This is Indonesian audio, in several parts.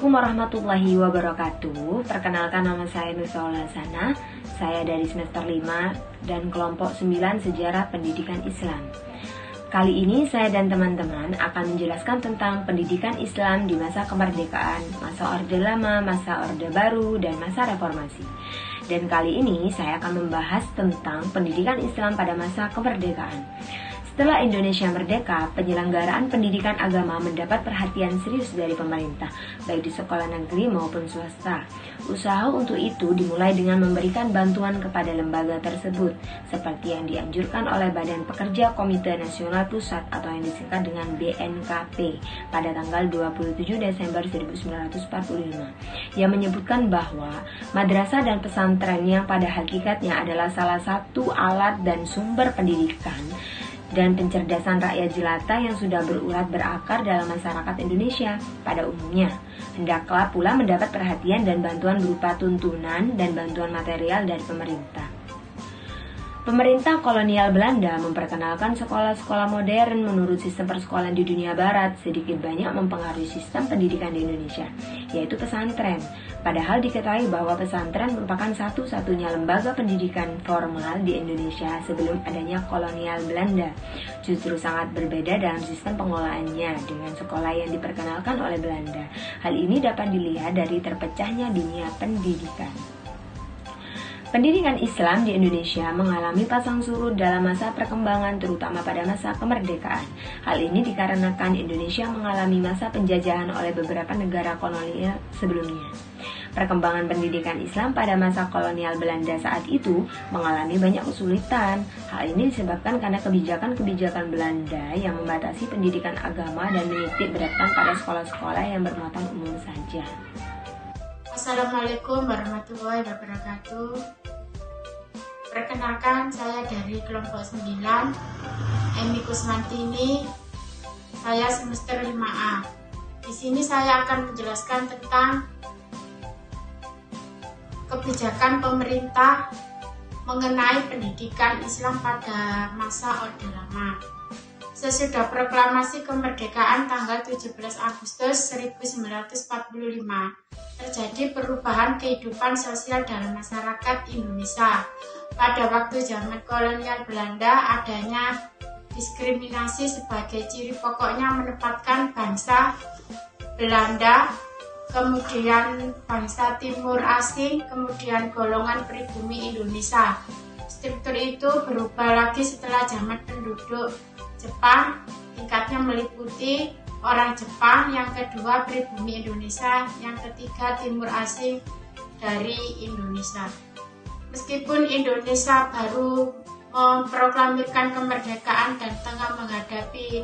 Assalamualaikum warahmatullahi wabarakatuh. Perkenalkan, nama saya Nursaula Sana. Saya dari semester 5 dan kelompok 9 Sejarah Pendidikan Islam. Kali ini saya dan teman-teman akan menjelaskan tentang pendidikan Islam di masa kemerdekaan, masa Orde Lama, masa Orde Baru, dan masa Reformasi. Dan kali ini saya akan membahas tentang pendidikan Islam pada masa kemerdekaan. Setelah Indonesia merdeka, penyelenggaraan pendidikan agama mendapat perhatian serius dari pemerintah, baik di sekolah negeri maupun swasta. Usaha untuk itu dimulai dengan memberikan bantuan kepada lembaga tersebut, seperti yang dianjurkan oleh Badan Pekerja Komite Nasional Pusat atau yang disingkat dengan BNKP pada tanggal 27 Desember 1945, yang menyebutkan bahwa madrasah dan pesantren yang pada hakikatnya adalah salah satu alat dan sumber pendidikan dan pencerdasan rakyat jelata yang sudah berurat berakar dalam masyarakat Indonesia pada umumnya, hendaklah pula mendapat perhatian dan bantuan berupa tuntunan dan bantuan material dari pemerintah. Pemerintah kolonial Belanda memperkenalkan sekolah-sekolah modern menurut sistem persekolahan di dunia barat, sedikit banyak mempengaruhi sistem pendidikan di Indonesia, yaitu pesantren. Padahal diketahui bahwa pesantren merupakan satu-satunya lembaga pendidikan formal di Indonesia sebelum adanya kolonial Belanda. Justru sangat berbeda dalam sistem pengelolaannya dengan sekolah yang diperkenalkan oleh Belanda. Hal ini dapat dilihat dari terpecahnya dunia pendidikan. Pendidikan Islam di Indonesia mengalami pasang surut dalam masa perkembangan, terutama pada masa kemerdekaan. Hal ini dikarenakan Indonesia mengalami masa penjajahan oleh beberapa negara kolonial sebelumnya. Perkembangan pendidikan Islam pada masa kolonial Belanda saat itu mengalami banyak kesulitan. Hal ini disebabkan karena kebijakan-kebijakan Belanda yang membatasi pendidikan agama dan menitik beratkan pada sekolah-sekolah yang bermuatan umum saja. Assalamualaikum warahmatullahi wabarakatuh. Perkenalkan, saya dari kelompok 9, Emi Kusmantini. Saya semester 5A. Di sini saya akan menjelaskan tentang kebijakan pemerintah mengenai pendidikan Islam pada masa Orde Lama. Sesudah proklamasi kemerdekaan tanggal 17 Agustus 1945, terjadi perubahan kehidupan sosial dalam masyarakat Indonesia. Pada waktu zaman kolonial Belanda, adanya diskriminasi sebagai ciri pokoknya menempatkan bangsa Belanda, kemudian bangsa Timur Asing, kemudian golongan pribumi Indonesia. Struktur itu berubah lagi setelah zaman penduduk Jepang, tingkatnya meliputi orang Jepang, yang kedua pribumi Indonesia, yang ketiga Timur Asing dari Indonesia. Meskipun Indonesia baru memproklamirkan kemerdekaan dan tengah menghadapi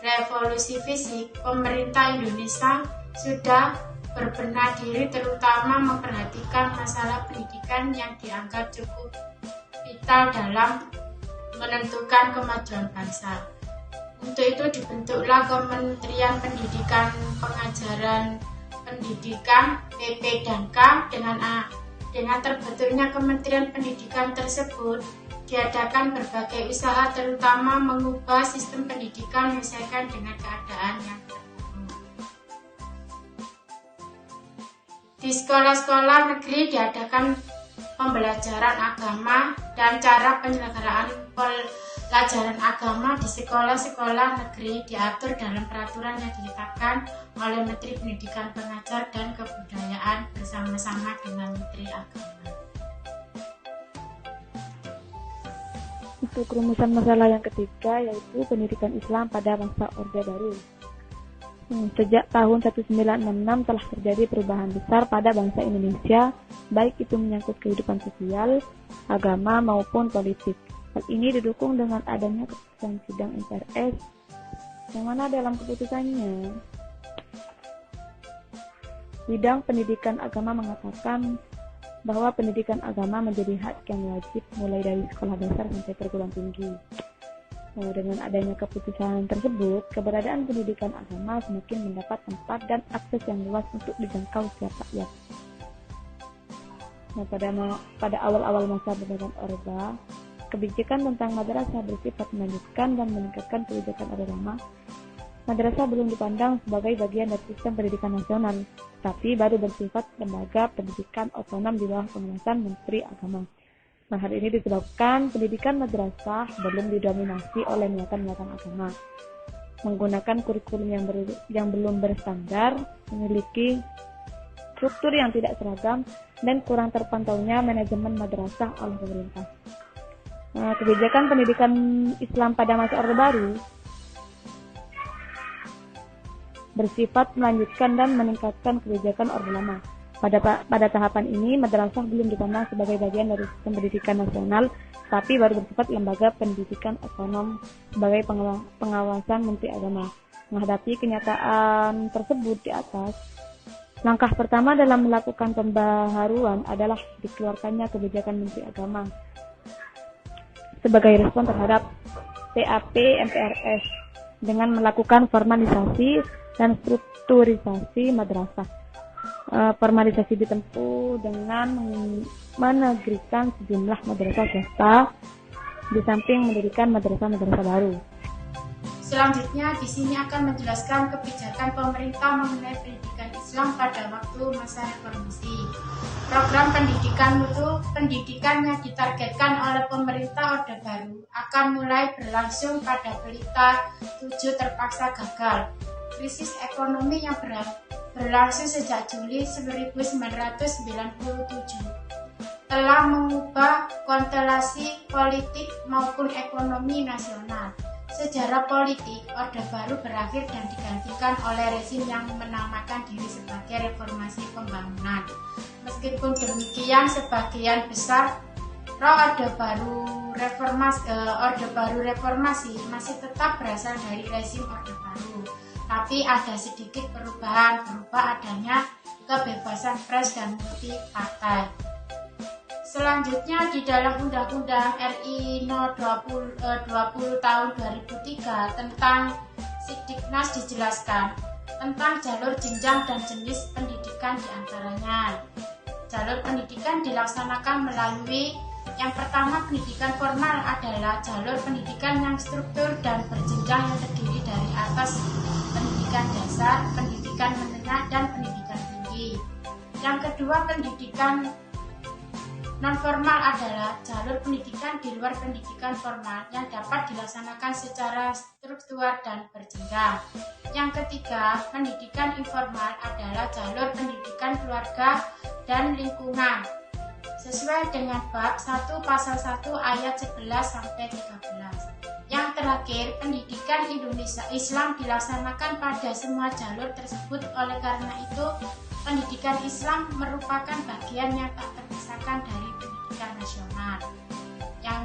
revolusi fisik, pemerintah Indonesia sudah berbenah diri, terutama memperhatikan masalah pendidikan yang dianggap cukup vital dalam menentukan kemajuan bangsa. Untuk itu dibentuklah Kementerian Pendidikan, Pengajaran Pendidikan PP dan K. Dengan terbentuknya Kementerian Pendidikan tersebut, diadakan berbagai usaha, terutama mengubah sistem pendidikan menyesuaikan dengan keadaan yang tertentu. Di sekolah-sekolah negeri diadakan pembelajaran agama dan cara penyelenggaraan pelajaran agama di sekolah-sekolah negeri diatur dalam peraturan yang ditetapkan oleh Menteri Pendidikan, Pengajar, dan Kebudayaan bersama-sama dengan Menteri Agama. Untuk rumusan masalah yang ketiga, yaitu pendidikan Islam pada masa Orde Baru. Sejak tahun 1966 telah terjadi perubahan besar pada bangsa Indonesia, baik itu menyangkut kehidupan sosial, agama, maupun politik. Hal ini didukung dengan adanya keputusan sidang MPRS, yang mana dalam keputusannya, Bidang Pendidikan Agama mengatakan bahwa pendidikan agama menjadi hak yang wajib mulai dari sekolah dasar sampai perguruan tinggi. Dengan adanya keputusan tersebut, keberadaan pendidikan agama semakin mendapat tempat dan akses yang luas untuk dijangkau setiap rakyat. Pada awal-awal masa pemerintahan Orde, kebijakan tentang madrasah bersifat melanjutkan dan meningkatkan kebijakan Orde Lama Madrasah belum dipandang sebagai bagian dari sistem pendidikan nasional, tapi baru bersifat lembaga pendidikan otonom di bawah pengawasan Menteri Agama. Nah, hal ini disebabkan pendidikan madrasah belum didominasi oleh niatan-niatan agama, menggunakan kurikulum yang belum berstandar, memiliki struktur yang tidak seragam, dan kurang terpantaunya manajemen madrasah oleh pemerintah. Nah, kebijakan pendidikan Islam pada masa Orde Baru bersifat melanjutkan dan meningkatkan kebijakan Orde Lama. Pada tahapan ini, madrasah belum dipandang sebagai bagian dari sistem pendidikan nasional, tapi baru bersifat lembaga pendidikan otonom sebagai pengawasan Menteri Agama. Menghadapi kenyataan tersebut di atas, langkah pertama dalam melakukan pembaharuan adalah dikeluarkannya kebijakan Menteri Agama sebagai respon terhadap PAP MPRS dengan melakukan formalisasi dan strukturisasi madrasah. Formalisasi ditempuh dengan menegrikan sejumlah madrasah swasta di samping mendirikan madrasah-madrasah baru. Selanjutnya di sini akan menjelaskan kebijakan pemerintah mengenai pendidikan Islam pada waktu masa reformasi. Program pendidikan mutu pendidikan yang ditargetkan oleh pemerintah Orde Baru akan mulai berlangsung pada Pelita 7 terpaksa gagal. Krisis ekonomi yang berlangsung sejak Juli 1997 telah mengubah konstelasi politik maupun ekonomi nasional. Sejarah politik Orde Baru berakhir dan digantikan oleh rezim yang menamakan diri sebagai reformasi pembangunan. Meskipun demikian, sebagian besar Orde Baru reformasi masih tetap berasal dari rezim Orde Baru. Tapi ada sedikit perubahan berupa adanya kebebasan pers dan multi partai. Selanjutnya di dalam Undang-Undang RI No 20 tahun 2003 tentang Sidiknas dijelaskan tentang jalur jenjang dan jenis pendidikan diantaranya. Jalur pendidikan dilaksanakan melalui yang pertama, pendidikan formal adalah jalur pendidikan yang struktur dan berjenjang yang terdiri dari atas pendidikan dasar, pendidikan menengah, dan pendidikan tinggi. Yang kedua, pendidikan non-formal adalah jalur pendidikan di luar pendidikan formal yang dapat dilaksanakan secara struktural dan berjenjang. Yang ketiga, pendidikan informal adalah jalur pendidikan keluarga dan lingkungan sesuai dengan bab 1 pasal 1 ayat 11 sampai 13. Yang terakhir, pendidikan Indonesia Islam dilaksanakan pada semua jalur tersebut. Oleh karena itu, pendidikan Islam merupakan bagian yang tak terpisahkan dari pendidikan nasional. Yang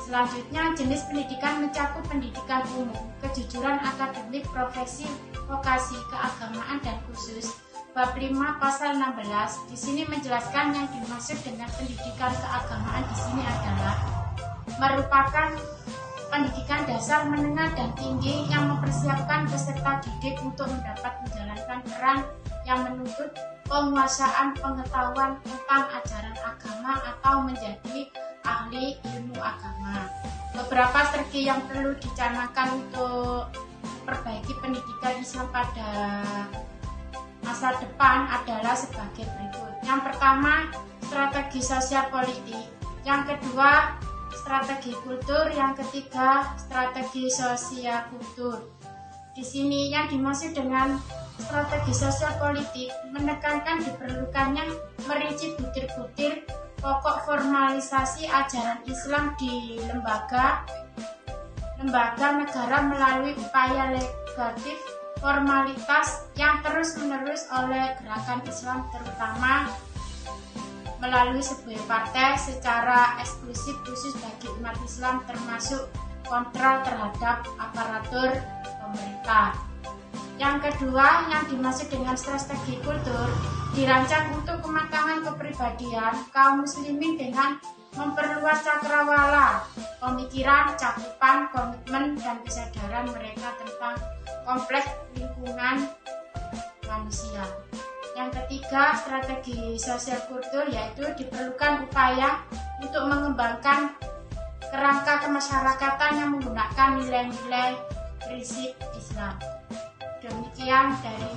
selanjutnya, jenis pendidikan mencakup pendidikan umum, kejujuran akademik, profesi, vokasi, keagamaan, dan khusus. Bab 5 pasal 16 di sini menjelaskan yang dimaksud dengan pendidikan keagamaan di sini adalah merupakan pendidikan dasar, menengah, dan tinggi yang mempersiapkan peserta didik untuk mendapat menjalankan peran yang menuntut penguasaan pengetahuan tentang ajaran agama atau menjadi ahli ilmu agama. Beberapa strategi yang perlu dicanangkan untuk memperbaiki pendidikan Islam pada masa depan adalah sebagai berikut. Yang pertama, strategi sosial politik. Yang kedua, strategi kultur. Yang ketiga, strategi sosial kultur. Di sini yang dimaksud dengan strategi sosial politik menekankan diperlukannya merinci butir-butir pokok formalisasi ajaran Islam di lembaga negara melalui upaya legislatif formalitas yang terus-menerus oleh gerakan Islam, terutama melalui sebuah partai secara eksklusif khusus bagi umat Islam, termasuk kontrol terhadap aparatur pemerintah. Yang kedua, yang dimaksud dengan strategi kultur dirancang untuk kematangan kepribadian kaum muslimin dengan memperluas cakrawala pemikiran, cakupan, komitmen, dan kesadaran mereka tentang kompleks lingkungan manusia. Yang ketiga, strategi sosial kultur yaitu diperlukan upaya untuk mengembangkan kerangka kemasyarakatan yang menggunakan nilai-nilai prinsip Islam. Demikian dari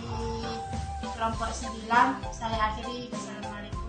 kelompok 9, saya akhiri. Wassalamualaikum.